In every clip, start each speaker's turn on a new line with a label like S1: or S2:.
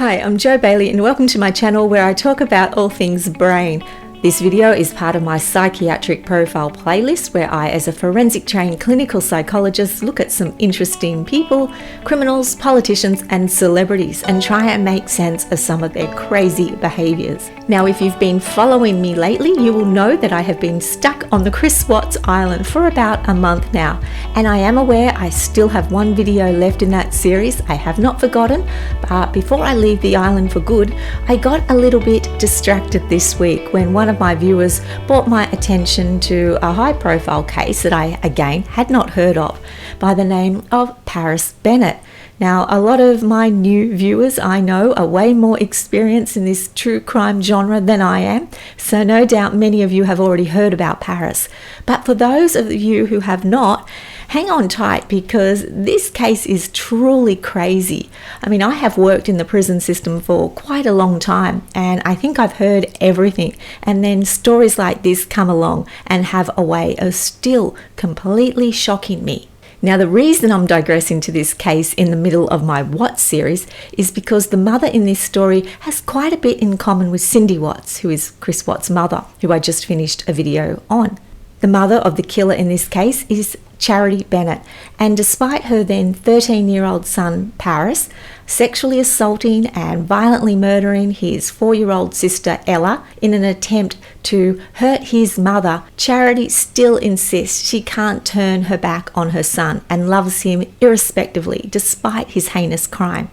S1: Hi, I'm Jo Bailey and welcome to my channel where I talk about all things brain. This video is part of my Psychiatric profile playlist where I, as a forensic trained clinical psychologist, look at some interesting people, criminals, politicians and celebrities and try and make sense of some of their crazy behaviours. Now, if you've been following me lately, you will know that I have been stuck on the Chris Watts Island for about a month now, and I am aware I still have one video left in that series. I have not forgotten, but before I leave the island for good, I got a little bit distracted this week when one of my viewers brought my attention to a high profile case that I again had not heard of by the name of Kyla Bennett. Now, a lot of my new viewers I know are way more experienced in this true crime genre than I am, so no doubt many of you have already heard about Paris. But for those of you who have not, hang on tight because this case is truly crazy. I mean, I have worked in the prison system for quite a long time and I think I've heard everything, and then stories like this come along and have a way of still completely shocking me. Now, the reason I'm digressing to this case in the middle of my Watts series is because the mother in this story has quite a bit in common with Cindy Watts, who is Chris Watts' mother, who I just finished a video on. The mother of the killer in this case is Kyla Bennett, and despite her then 13-year-old son Paris sexually assaulting and violently murdering his 4-year-old sister Ella in an attempt to hurt his mother, Charity still insists she can't turn her back on her son and loves him irrespectively despite his heinous crime.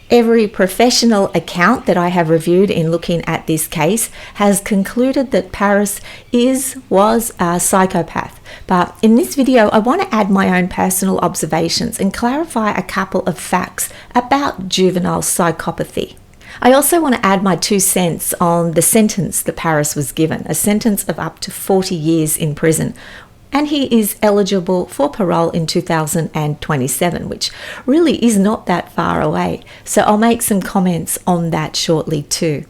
S1: Every professional account that I have reviewed in looking at this case has concluded that Paris was a psychopath. But in this video, I want to add my own personal observations and clarify a couple of facts about juvenile psychopathy. I also want to add my 2 cents on the sentence that Paris was given, a sentence of up to 40 years in prison. And he is eligible for parole in 2027, which really is not that far away. So I'll make some comments on that shortly too.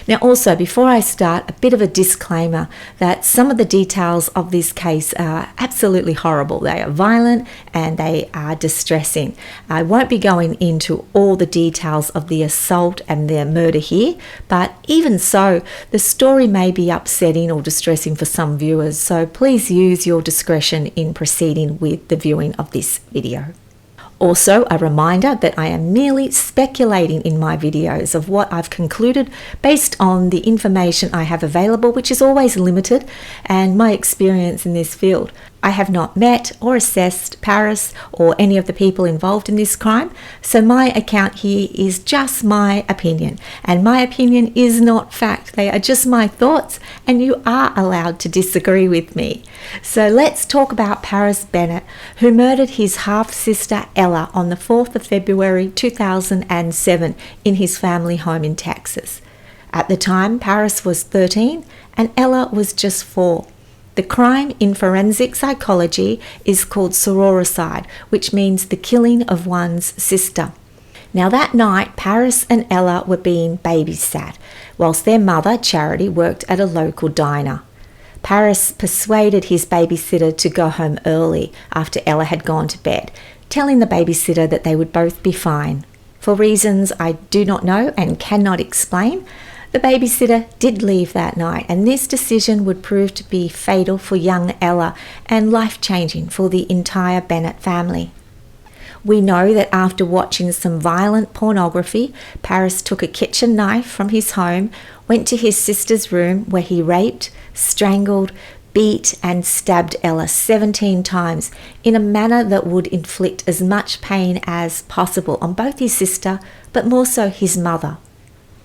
S1: Now also, before I start, a bit of a disclaimer that some of the details of this case are absolutely horrible. They are violent and they are distressing. I won't be going into all the details of the assault and the murder here, but even so, the story may be upsetting or distressing for some viewers, so please use your discretion in proceeding with the viewing of this video. Also, a reminder that I am merely speculating in my videos of what I've concluded based on the information I have available, which is always limited, and my experience in this field. I have not met or assessed Paris or any of the people involved in this crime, so my account here is just my opinion, and my opinion is not fact. They are just my thoughts, and you are allowed to disagree with me. So let's talk about Kyla Bennett, who murdered his half-sister Ella on the 4th of February 2007 in his family home in Texas. At the time, Paris was 13 and Ella was just 4. The crime in forensic psychology is called sororicide, which means the killing of one's sister. Now that night, Paris and Ella were being babysat, whilst their mother, Charity, worked at a local diner. Paris persuaded his babysitter to go home early after Ella had gone to bed, telling the babysitter that they would both be fine. For reasons I do not know and cannot explain, the babysitter did leave that night, and this decision would prove to be fatal for young Ella and life-changing for the entire Bennett family. We know that after watching some violent pornography, Paris took a kitchen knife from his home, went to his sister's room where he raped, strangled, beat and stabbed Ella 17 times in a manner that would inflict as much pain as possible on both his sister, but more so his mother.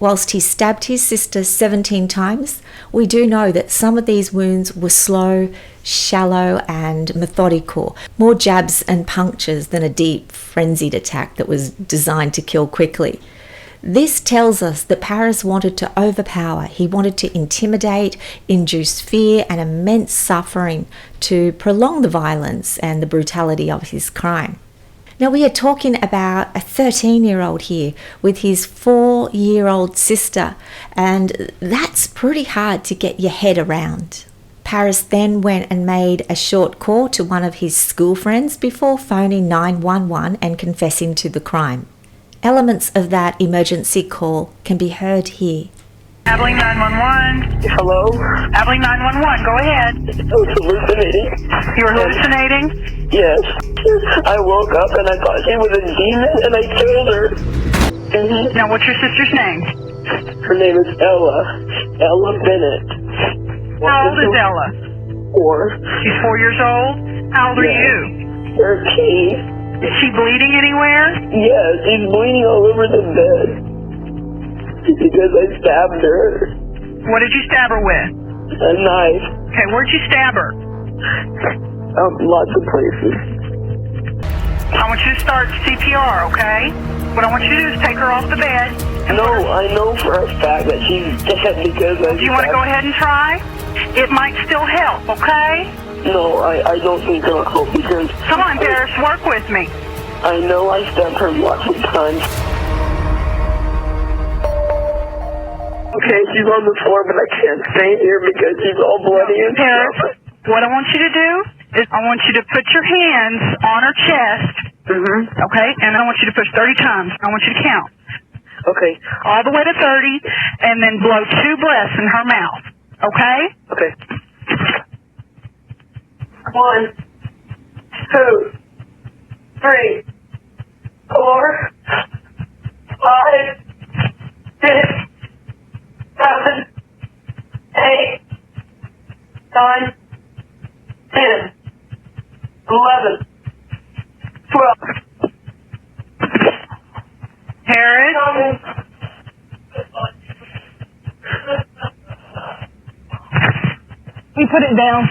S1: Whilst he stabbed his sister 17 times, we do know that some of these wounds were slow, shallow and methodical, more jabs and punctures than a deep, frenzied attack that was designed to kill quickly. This tells us that Paris wanted to overpower. He wanted to intimidate, induce fear and immense suffering to prolong the violence and the brutality of his crime. Now, we are talking about a 13-year-old here with his 4-year-old sister, and that's pretty hard to get your head around. Paris then went and made a short call to one of his school friends before phoning 911 and confessing to the crime. Elements of that emergency call can be heard here.
S2: Abilene 911.
S3: Hello?
S2: Abilene 911, go ahead.
S3: I was hallucinating.
S2: You were hallucinating?
S3: Yes. I woke up and I thought she was a demon and I killed her.
S2: Now, what's your sister's name?
S3: Her name is Ella. Ella Bennett.
S2: How old is Ella?
S3: 4.
S2: She's 4 years old? How old are you?
S3: 13.
S2: Is she bleeding anywhere?
S3: Yes, she's bleeding all over the bed. Because I stabbed her.
S2: What did you stab her with?
S3: A knife.
S2: Okay, where'd you stab her?
S3: Lots of places.
S2: I want you to start CPR, okay? What I want you to do is take her off the bed.
S3: No, I know for a fact that she's dead because I...
S2: Do you want to go ahead and try? It might still help, okay?
S3: No, I don't think it'll help because...
S2: Come on, Paris, work with me.
S3: I know I stabbed her lots of times. Okay, she's on the floor, but I can't stay here because she's all bloody and
S2: Paris,
S3: stuff.
S2: what I want you to do is I want you to put your hands on her chest, okay? And I want you to push 30 times. I want you to count.
S3: Okay.
S2: All the way to 30, and then blow 2 breaths in her mouth, okay?
S3: Okay. 1, 2, 3, 4, 5, 6, 7, 8, 9, 10, 11, 12.
S2: Paris? You put it down.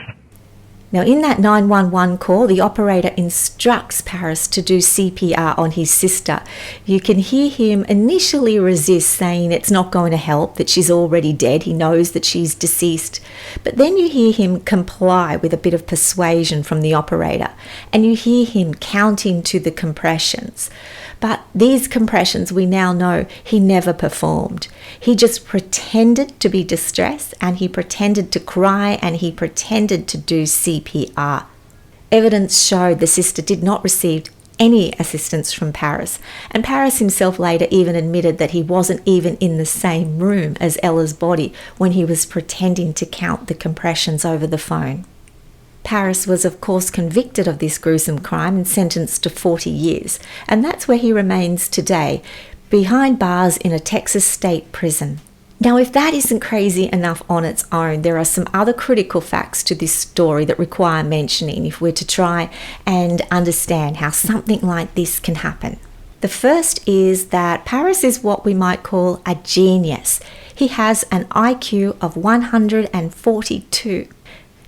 S1: Now, in that 911 call, the operator instructs Paris to do CPR on his sister. You can hear him initially resist, saying it's not going to help, that she's already dead. He knows that she's deceased. But then you hear him comply with a bit of persuasion from the operator, and you hear him counting to the compressions. But these compressions, we now know, he never performed. He just pretended to be distressed, and he pretended to cry, and he pretended to do CPR. Evidence showed the sister did not receive any assistance from Paris, and Paris himself later even admitted that he wasn't even in the same room as Ella's body when he was pretending to count the compressions over the phone. Paris was of course convicted of this gruesome crime and sentenced to 40 years, and that's where he remains today, behind bars in a Texas state prison. Now, if that isn't crazy enough on its own, there are some other critical facts to this story that require mentioning if we're to try and understand how something like this can happen. The first is that Paris is what we might call a genius. He has an IQ of 142.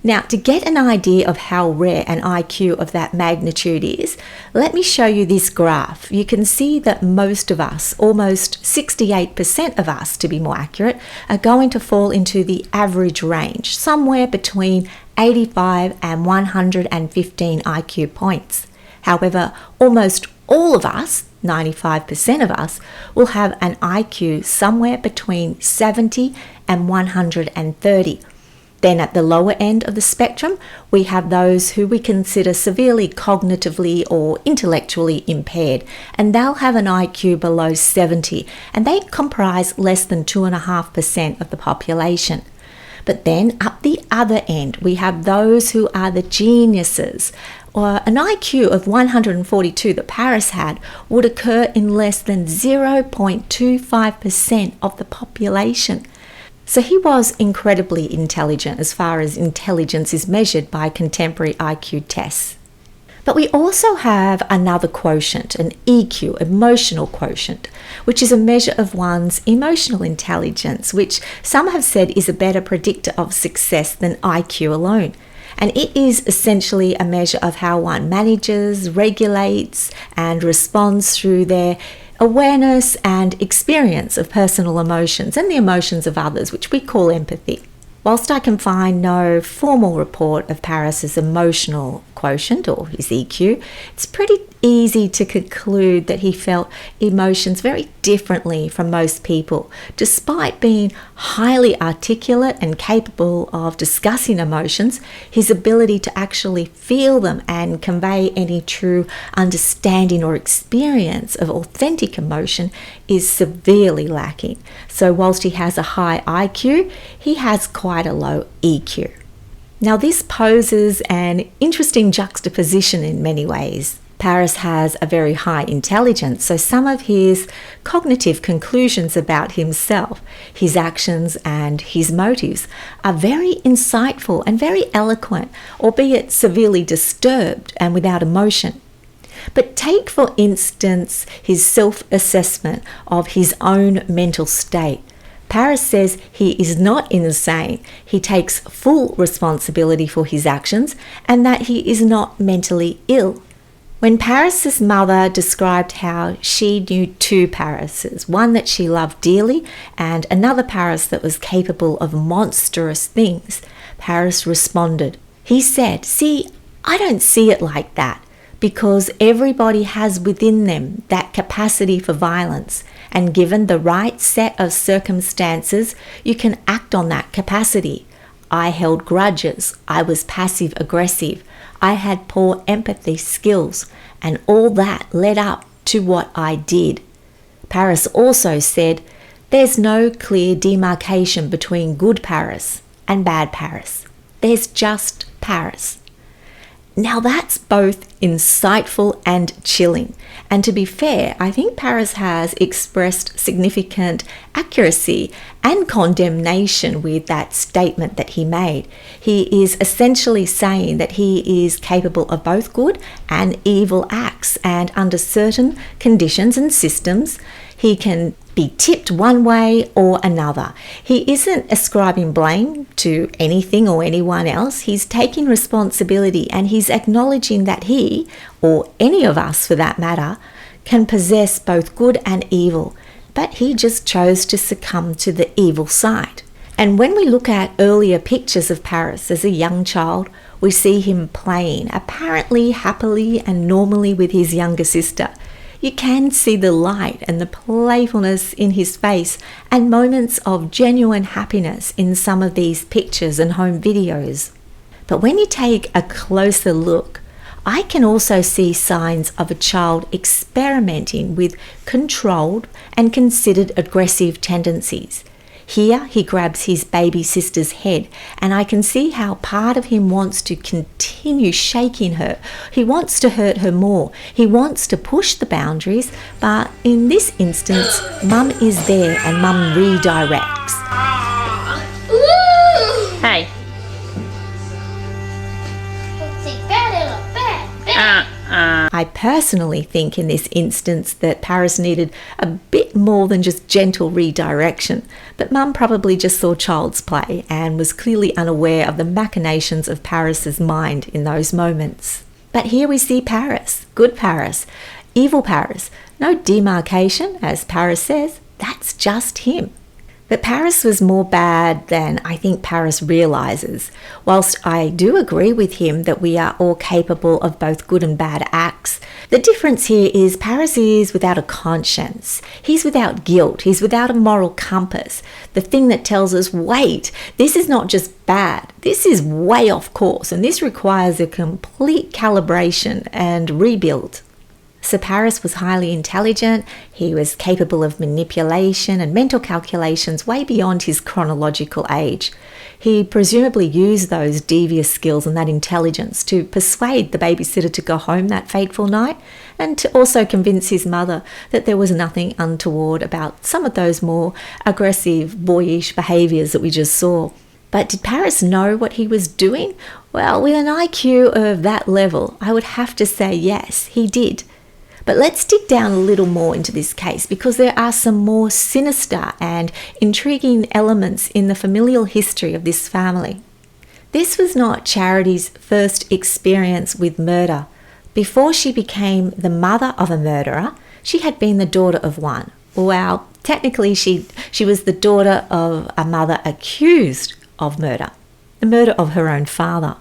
S1: Now, to get an idea of how rare an IQ of that magnitude is, let me show you this graph. You can see that most of us, almost 68% of us to be more accurate, are going to fall into the average range, somewhere between 85 and 115 IQ points. However, almost all of us, 95% of us, will have an IQ somewhere between 70 and 130. Then at the lower end of the spectrum, we have those who we consider severely cognitively or intellectually impaired, and they'll have an IQ below 70, and they comprise less than 2.5% of the population. But then up the other end, we have those who are the geniuses, or an IQ of 142 that Paris had would occur in less than 0.25% of the population. So he was incredibly intelligent as far as intelligence is measured by contemporary IQ tests. But we also have another quotient, an EQ, emotional quotient, which is a measure of one's emotional intelligence, which some have said is a better predictor of success than IQ alone. And it is essentially a measure of how one manages, regulates, and responds through their awareness and experience of personal emotions and the emotions of others, which we call empathy. Whilst I can find no formal report of Paris's emotional quotient or his EQ, it's pretty easy to conclude that he felt emotions very differently from most people, despite being highly articulate and capable of discussing emotions, his ability to actually feel them and convey any true understanding or experience of authentic emotion is severely lacking. So whilst he has a high IQ, he has quite a low EQ. Now this poses an interesting juxtaposition in many ways. Paris has a very high intelligence, so some of his cognitive conclusions about himself, his actions and his motives are very insightful and very eloquent, albeit severely disturbed and without emotion. But take, for instance, his self-assessment of his own mental state. Paris says he is not insane, he takes full responsibility for his actions, and that he is not mentally ill. When Paris's mother described how she knew two Parises, one that she loved dearly and another Paris that was capable of monstrous things, Paris responded. He said, "See, I don't see it like that, because everybody has within them that capacity for violence, and given the right set of circumstances, you can act on that capacity. I held grudges, I was passive-aggressive, I had poor empathy skills, and all that led up to what I did." Paris also said, "There's no clear demarcation between good Paris and bad Paris. There's just Paris." Now that's both insightful and chilling. And to be fair, I think Paris has expressed significant accuracy and condemnation with that statement that he made. He is essentially saying that he is capable of both good and evil acts, and under certain conditions and systems, he can be tipped one way or another. He isn't ascribing blame to anything or anyone else. He's taking responsibility, and he's acknowledging that he, or any of us for that matter, can possess both good and evil, but he just chose to succumb to the evil side. And when we look at earlier pictures of Paris as a young child, we see him playing apparently happily and normally with his younger sister. You can see the light and the playfulness in his face and moments of genuine happiness in some of these pictures and home videos. But when you take a closer look, I can also see signs of a child experimenting with controlled and considered aggressive tendencies. Here he grabs his baby sister's head, and I can see how part of him wants to continue shaking her. He wants to hurt her more. He wants to push the boundaries, but in this instance, Mum is there and Mum redirects.
S4: Hey.
S1: I personally think in this instance that Paris needed a bit more than just gentle redirection, but Mum probably just saw child's play and was clearly unaware of the machinations of Paris's mind in those moments. But here we see Paris, good Paris, evil Paris, no demarcation, as Paris says, that's just him. But Paris was more bad than I think Paris realises. Whilst I do agree with him that we are all capable of both good and bad acts, the difference here is Paris is without a conscience. He's without guilt. He's without a moral compass. The thing that tells us, wait, this is not just bad. This is way off course, and this requires a complete calibration and rebuild. So Paris was highly intelligent, he was capable of manipulation and mental calculations way beyond his chronological age. He presumably used those devious skills and that intelligence to persuade the babysitter to go home that fateful night, and to also convince his mother that there was nothing untoward about some of those more aggressive, boyish behaviours that we just saw. But did Paris know what he was doing? Well, with an IQ of that level, I would have to say yes, he did. But let's dig down a little more into this case, because there are some more sinister and intriguing elements in the familial history of this family. This was not Charity's first experience with murder. Before she became the mother of a murderer, she had been the daughter of one. Well, technically she was the daughter of a mother accused of murder, the murder of her own father.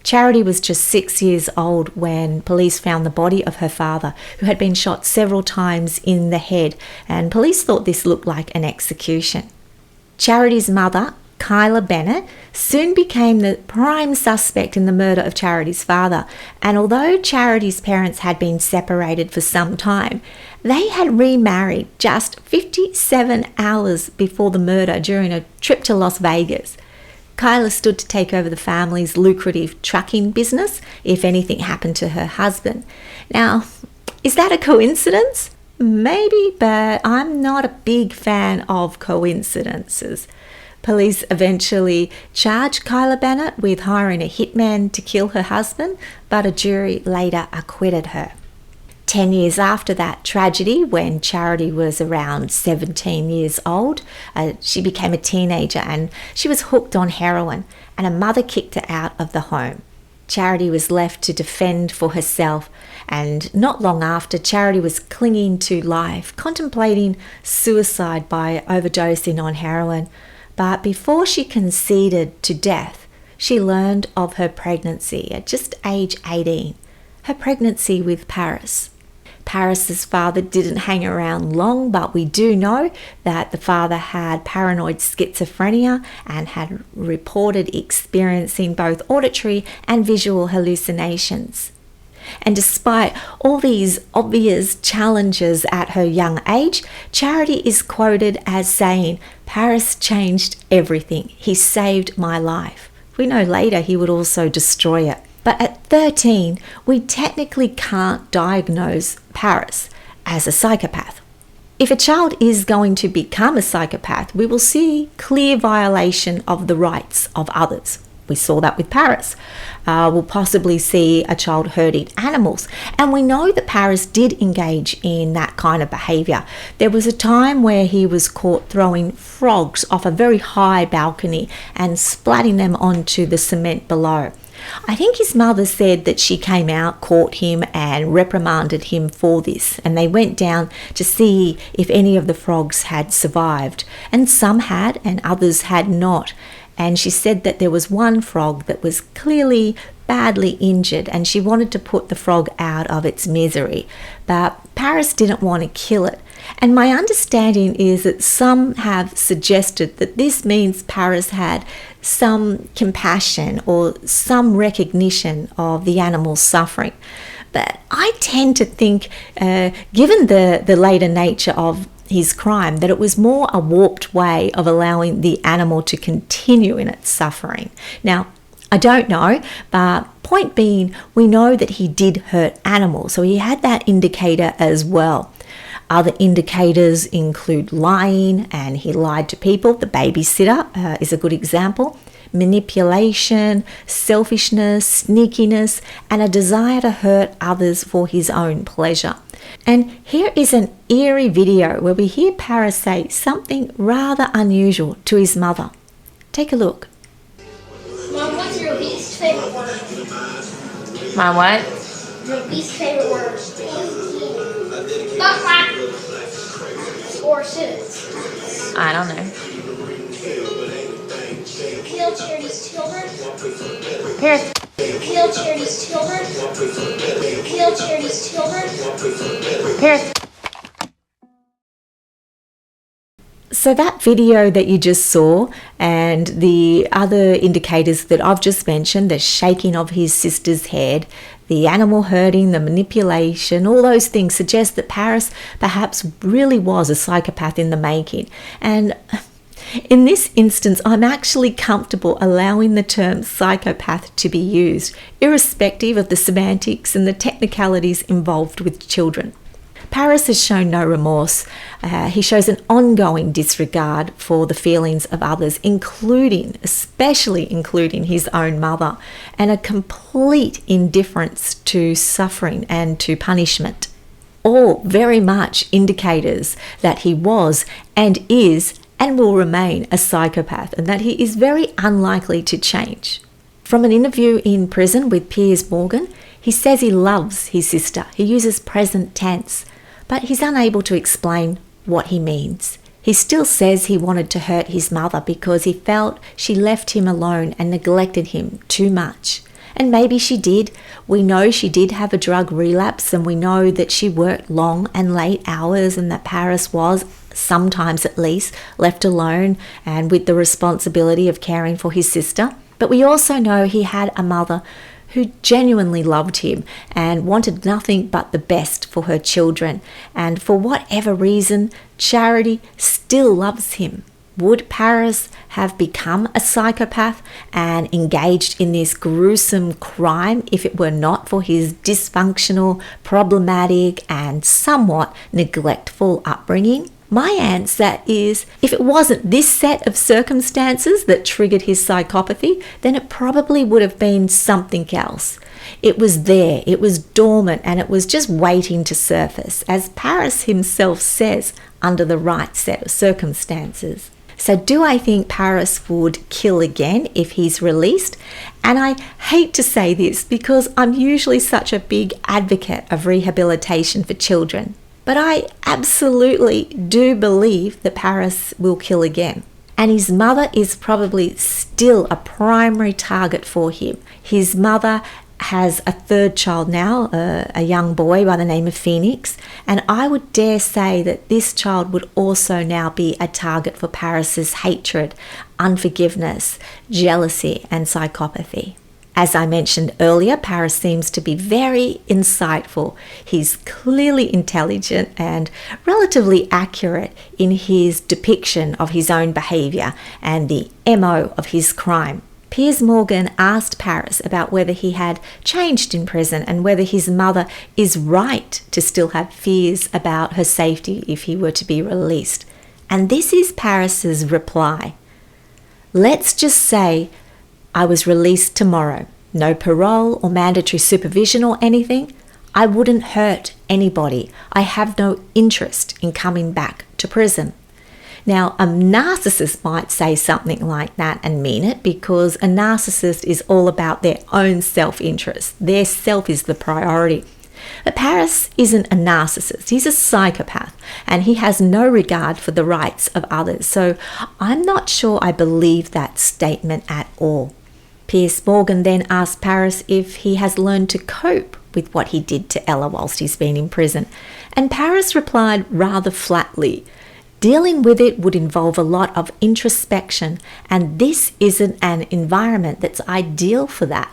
S1: Charity was just 6 years old when police found the body of her father, who had been shot several times in the head, and police thought this looked like an execution. Charity's mother, Kyla Bennett, soon became the prime suspect in the murder of Charity's father. And although Charity's parents had been separated for some time, they had remarried just 57 hours before the murder during a trip to Las Vegas. Kyla stood to take over the family's lucrative trucking business if anything happened to her husband. Now, is that a coincidence? Maybe, but I'm not a big fan of coincidences. Police eventually charged Kyla Bennett with hiring a hitman to kill her husband, but a jury later acquitted her. 10 years after that tragedy, when Charity was around 17 years old, she became a teenager and she was hooked on heroin, and her mother kicked her out of the home. Charity was left to defend for herself, and not long after, Charity was clinging to life, contemplating suicide by overdosing on heroin. But before she conceded to death, she learned of her pregnancy at just age 18, her pregnancy with Paris. Paris's father didn't hang around long, but we do know that the father had paranoid schizophrenia and had reported experiencing both auditory and visual hallucinations. And despite all these obvious challenges at her young age, Charity is quoted as saying, "Paris changed everything. He saved my life." We know later he would also destroy it. But at 13, we technically can't diagnose Paris as a psychopath. If a child is going to become a psychopath, we will see clear violation of the rights of others. We saw that with Paris. We'll possibly see a child hurting animals. And we know that Paris did engage in that kind of behaviour. There was a time where he was caught throwing frogs off a very high balcony and splatting them onto the cement below. I think his mother said that she came out, caught him and reprimanded him for this, and they went down to see if any of the frogs had survived, and some had and others had not. And she said that there was one frog that was clearly badly injured and she wanted to put the frog out of its misery, but Paris didn't want to kill it. And my understanding is that some have suggested that this means Paris had some compassion or some recognition of the animal's suffering. But I tend to think, given the later nature of his crime, that it was more a warped way of allowing the animal to continue in its suffering. Now, I don't know, but point being, we know that he did hurt animals, so he had that indicator as well. Other indicators include lying, and he lied to people. The babysitter is a good example. Manipulation, selfishness, sneakiness, and a desire to hurt others for his own pleasure. And here is an eerie video where we hear Paris say something rather unusual to his mother. Take a look.
S4: Mom, what's your least favorite word?
S5: My what?
S4: Your least favorite word? Butt or sentence?
S5: I don't know.
S4: Kill Charity's children?
S5: Paris.
S4: Kill Charity's children? Kill Charity's children?
S5: Paris.
S1: So that video that you just saw and the other indicators that I've just mentioned, the shaking of his sister's head, the animal herding, the manipulation, all those things suggest that Paris perhaps really was a psychopath in the making. And in this instance, I'm actually comfortable allowing the term psychopath to be used, irrespective of the semantics and the technicalities involved with children. Paris has shown no remorse. He shows an ongoing disregard for the feelings of others, especially including his own mother, and a complete indifference to suffering and to punishment. All very much indicators that he was and is and will remain a psychopath, and that he is very unlikely to change. From an interview in prison with Piers Morgan, he says he loves his sister. He uses present tense, but he's unable to explain what he means. He still says he wanted to hurt his mother because he felt she left him alone and neglected him too much. And maybe she did. We know she did have a drug relapse, and we know that she worked long and late hours and that Paris was sometimes at least left alone and with the responsibility of caring for his sister. But we also know he had a mother who genuinely loved him and wanted nothing but the best for her children. And for whatever reason, Charity still loves him. Would Paris have become a psychopath and engaged in this gruesome crime if it were not for his dysfunctional, problematic, and somewhat neglectful upbringing? My answer is, if it wasn't this set of circumstances that triggered his psychopathy, then it probably would have been something else. It was there, it was dormant, and it was just waiting to surface, as Paris himself says, under the right set of circumstances. So do I think Paris would kill again if he's released? And I hate to say this because I'm usually such a big advocate of rehabilitation for children. But I absolutely do believe that Paris will kill again. And his mother is probably still a primary target for him. His mother has a third child now, a young boy by the name of Phoenix, and I would dare say that this child would also now be a target for Paris's hatred, unforgiveness, jealousy, and psychopathy. As I mentioned earlier, Paris seems to be very insightful. He's clearly intelligent and relatively accurate in his depiction of his own behaviour and the MO of his crime. Piers Morgan asked Paris about whether he had changed in prison and whether his mother is right to still have fears about her safety if he were to be released. And this is Paris's reply. Let's just say I was released tomorrow. No parole or mandatory supervision or anything. I wouldn't hurt anybody. I have no interest in coming back to prison. Now, a narcissist might say something like that and mean it, because a narcissist is all about their own self-interest. Their self is the priority. But Paris isn't a narcissist. He's a psychopath, and he has no regard for the rights of others. So I'm not sure I believe that statement at all. Piers Morgan then asked Paris if he has learned to cope with what he did to Ella whilst he's been in prison. And Paris replied rather flatly, dealing with it would involve a lot of introspection, and this isn't an environment that's ideal for that.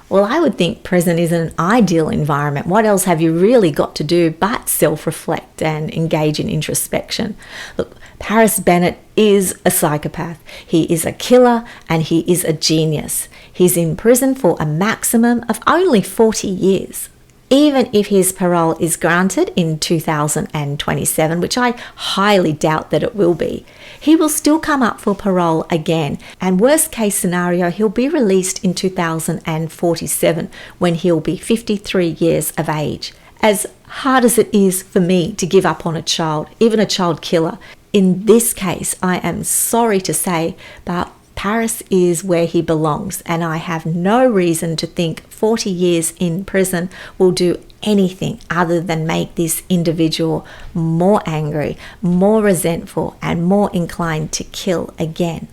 S1: Well, I would think prison isn't an ideal environment. What else have you really got to do but self-reflect and engage in introspection? Look, Paris Bennett is a psychopath. He is a killer and he is a genius. He's in prison for a maximum of only 40 years. Even if his parole is granted in 2027, which I highly doubt that it will be, he will still come up for parole again. And worst case scenario, he'll be released in 2047 when he'll be 53 years of age. As hard as it is for me to give up on a child, even a child killer, in this case, I am sorry to say, but Paris is where he belongs, and I have no reason to think 40 years in prison will do anything other than make this individual more angry, more resentful, and more inclined to kill again.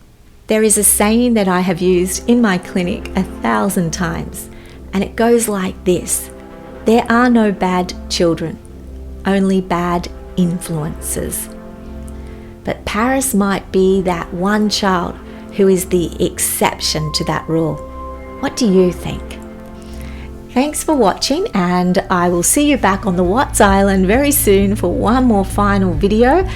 S1: There is a saying that I have used in my clinic 1,000 times, and it goes like this: there are no bad children, only bad influences. But Paris might be that one child who is the exception to that rule. What do you think? Thanks for watching, and I will see you back on the Watts Island very soon for one more final video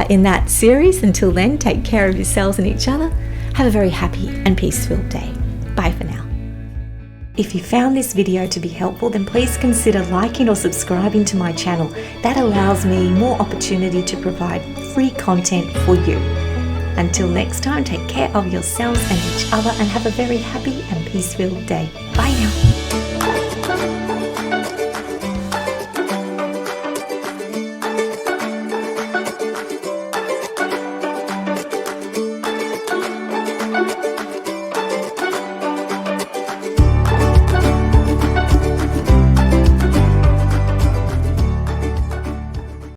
S1: in that series. Until then, take care of yourselves and each other. Have a very happy and peace-filled day. Bye for now. If you found this video to be helpful, then please consider liking or subscribing to my channel. That allows me more opportunity to provide free content for you. Until next time, take care of yourselves and each other and have a very happy and peace-filled day. Bye now.